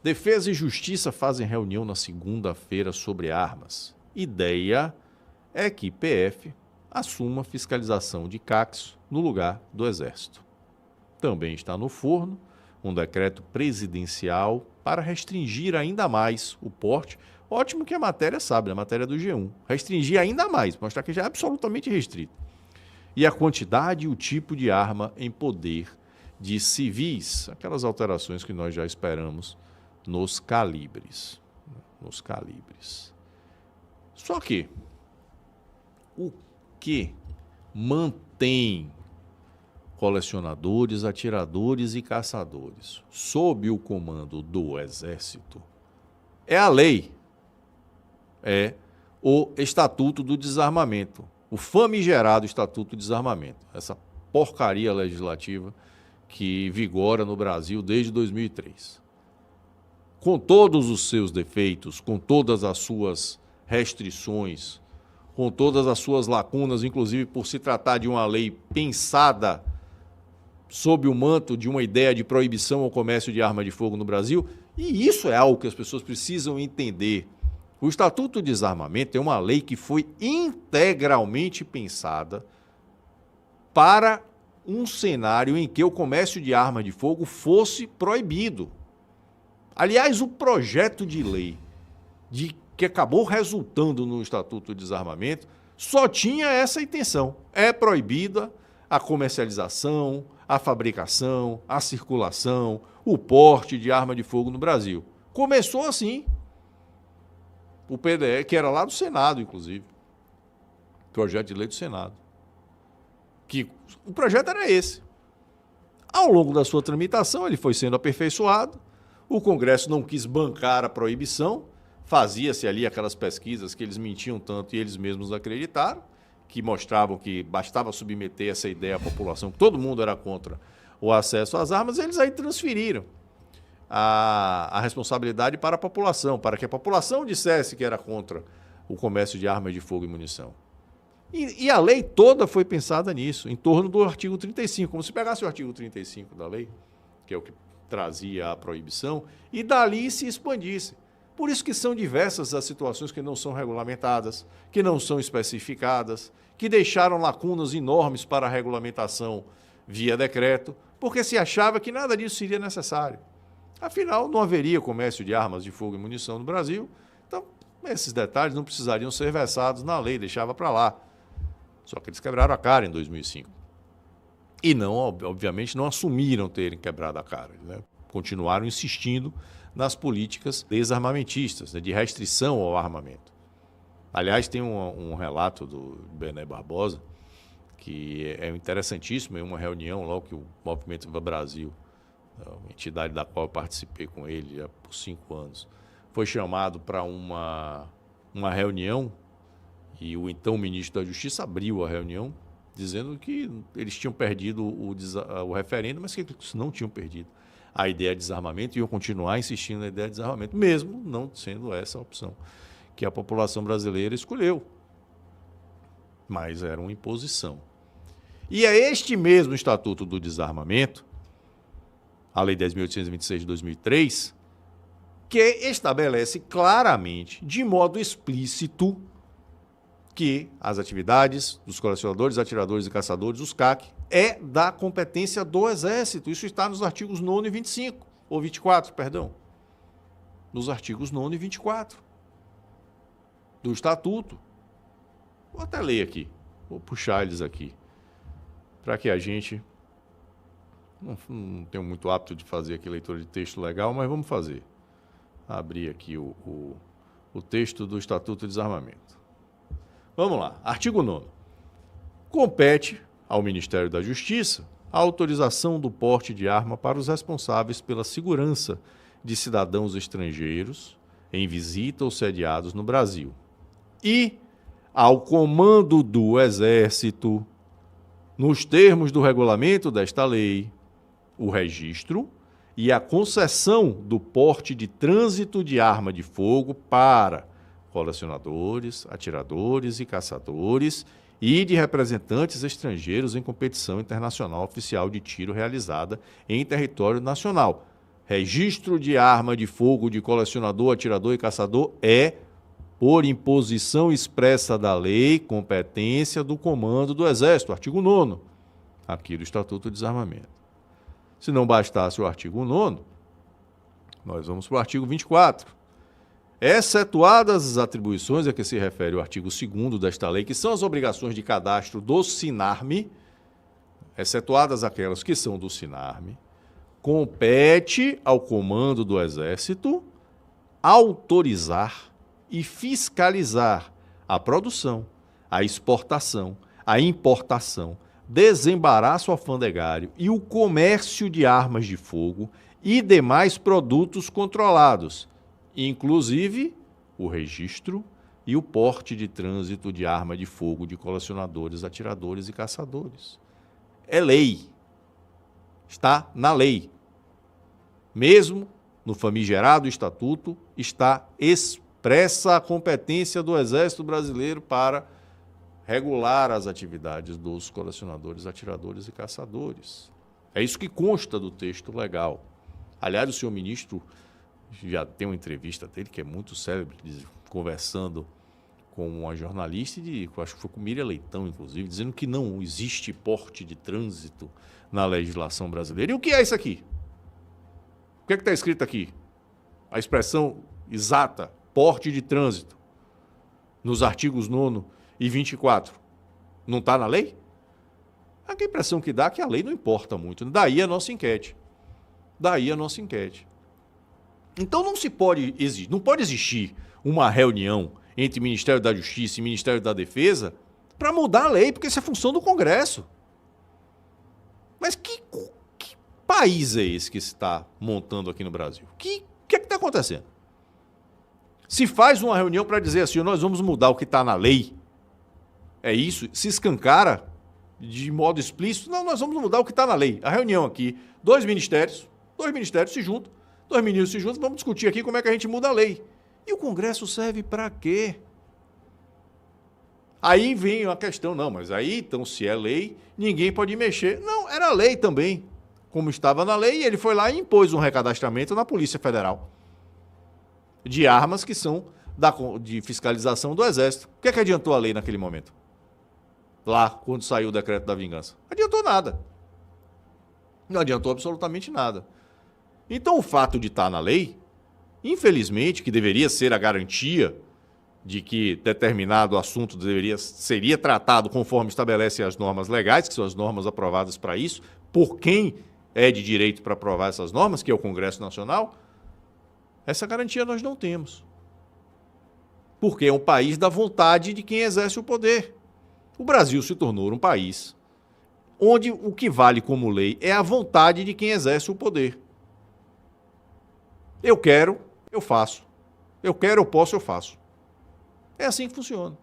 Defesa e Justiça fazem reunião na segunda-feira sobre armas. Ideia é que PF assuma fiscalização de CACs no lugar do Exército. Também está no forno um decreto presidencial para restringir ainda mais o porte. Ótimo que a matéria sabe, a matéria do G1. Restringir ainda mais, mostrar que já é absolutamente restrito. E a quantidade e o tipo de arma em poder de civis. Aquelas alterações que nós já esperamos nos calibres. Só que o que mantém colecionadores, atiradores e caçadores sob o comando do Exército é a lei, é o Estatuto do Desarmamento, o famigerado Estatuto do Desarmamento, essa porcaria legislativa que vigora no Brasil desde 2003. Com todos os seus defeitos, com todas as suas restrições, com todas as suas lacunas, inclusive por se tratar de uma lei pensada sob o manto de uma ideia de proibição ao comércio de arma de fogo no Brasil, e isso é algo que as pessoas precisam entender. O Estatuto de Desarmamento é uma lei que foi integralmente pensada para um cenário em que o comércio de arma de fogo fosse proibido. Aliás, o projeto de lei que acabou resultando no Estatuto de Desarmamento só tinha essa intenção. É proibida a comercialização, a fabricação, a circulação, o porte de arma de fogo no Brasil. Começou assim. O PDE, que era lá do Senado, inclusive. Projeto de lei do Senado. Que o projeto era esse. Ao longo da sua tramitação, ele foi sendo aperfeiçoado. O Congresso não quis bancar a proibição. Fazia-se ali aquelas pesquisas que eles mentiam tanto e eles mesmos acreditaram, que mostravam que bastava submeter essa ideia à população, que todo mundo era contra o acesso às armas, eles aí transferiram a responsabilidade para a população, para que a população dissesse que era contra o comércio de armas de fogo e munição. E a lei toda foi pensada nisso, em torno do artigo 35, como se pegasse o artigo 35 da lei, que é o que trazia a proibição, e dali se expandisse. Por isso que são diversas as situações que não são regulamentadas, que não são especificadas, que deixaram lacunas enormes para a regulamentação via decreto, porque se achava que nada disso seria necessário. Afinal, não haveria comércio de armas de fogo e munição no Brasil, então esses detalhes não precisariam ser versados na lei, deixava para lá. Só que eles quebraram a cara em 2005. E não, obviamente, não assumiram terem quebrado a cara, né? Continuaram insistindo nas políticas desarmamentistas, né, de restrição ao armamento. Aliás, tem um relato do Bené Barbosa, que é interessantíssimo, em uma reunião logo que o Movimento Viva Brasil, uma entidade da qual eu participei com ele já por 5 anos, foi chamado para uma reunião, e o então ministro da Justiça abriu a reunião, dizendo que eles tinham perdido o referendo, mas que eles não tinham perdido a ideia de desarmamento e iam continuar insistindo na ideia de desarmamento, mesmo não sendo essa a opção que a população brasileira escolheu. Mas era uma imposição. E é este mesmo Estatuto do Desarmamento, a Lei 10.826 de 2003, que estabelece claramente, de modo explícito, que as atividades dos colecionadores, atiradores e caçadores, os CAC, é da competência do Exército. Isso está nos artigos 9º e 25, ou 24, perdão. Nos artigos 9º e 24 do Estatuto. Vou até ler aqui, vou puxar eles aqui, para que a gente... Não tenho muito hábito de fazer aqui leitura de texto legal, mas vamos fazer. Abrir aqui o texto do Estatuto de Desarmamento. Vamos lá. Artigo 9º. Compete ao Ministério da Justiça a autorização do porte de arma para os responsáveis pela segurança de cidadãos estrangeiros em visita ou sediados no Brasil. E ao Comando do Exército, nos termos do regulamento desta lei, o registro e a concessão do porte de trânsito de arma de fogo para colecionadores, atiradores e caçadores e de representantes estrangeiros em competição internacional oficial de tiro realizada em território nacional. registro de arma de fogo de colecionador, atirador e caçador é, por imposição expressa da lei, competência do Comando do Exército, artigo 9º, aqui do Estatuto de Desarmamento. Se não bastasse o artigo 9º, nós vamos para o artigo 24. Excetuadas as atribuições a que se refere o artigo 2º desta lei, que são as obrigações de cadastro do SINARME, excetuadas aquelas que são do SINARME, compete ao Comando do Exército autorizar e fiscalizar a produção, a exportação, a importação, desembaraço alfandegário e o comércio de armas de fogo e demais produtos controlados, inclusive o registro e o porte de trânsito de arma de fogo de colecionadores, atiradores e caçadores. É lei. Está na lei. Mesmo no famigerado Estatuto, está expressa a competência do Exército Brasileiro para regular as atividades dos colecionadores, atiradores e caçadores. É isso que consta do texto legal. Aliás, o senhor ministro já tem uma entrevista dele que é muito célebre, conversando com uma jornalista, acho que foi com Miriam Leitão, inclusive, dizendo que não existe porte de trânsito na legislação brasileira. E o que é isso aqui? O que é que está escrito aqui? A expressão exata, porte de trânsito, nos artigos 9º e 24. Não está na lei? A impressão que dá é que a lei não importa muito. Daí a nossa enquete. Então não pode existir uma reunião entre Ministério da Justiça e Ministério da Defesa para mudar a lei, porque isso é função do Congresso. Mas que país é esse que se está montando aqui no Brasil? O que é que está acontecendo? Se faz uma reunião para dizer assim, nós vamos mudar o que está na lei, é isso, se escancara de modo explícito, não, nós vamos mudar o que está na lei. A reunião aqui, dois ministérios se juntam, dois ministros se juntam, vamos discutir aqui como é que a gente muda a lei. E o Congresso serve para quê? Aí vem a questão, não, mas aí, então, se é lei, ninguém pode mexer. Não, era lei também, como estava na lei, e ele foi lá e impôs um recadastramento na Polícia Federal de armas que são de fiscalização do Exército. O que é que adiantou a lei naquele momento? Lá, quando saiu o decreto da vingança. Não adiantou nada. Não adiantou absolutamente nada. Então, o fato de estar na lei, infelizmente, que deveria ser a garantia de que determinado assunto seria tratado conforme estabelecem as normas legais, que são as normas aprovadas para isso, por quem é de direito para aprovar essas normas, que é o Congresso Nacional, essa garantia nós não temos. Porque é um país da vontade de quem exerce o poder. O Brasil se tornou um país onde o que vale como lei é a vontade de quem exerce o poder. Eu quero, eu faço. Eu quero, eu posso, eu faço. É assim que funciona.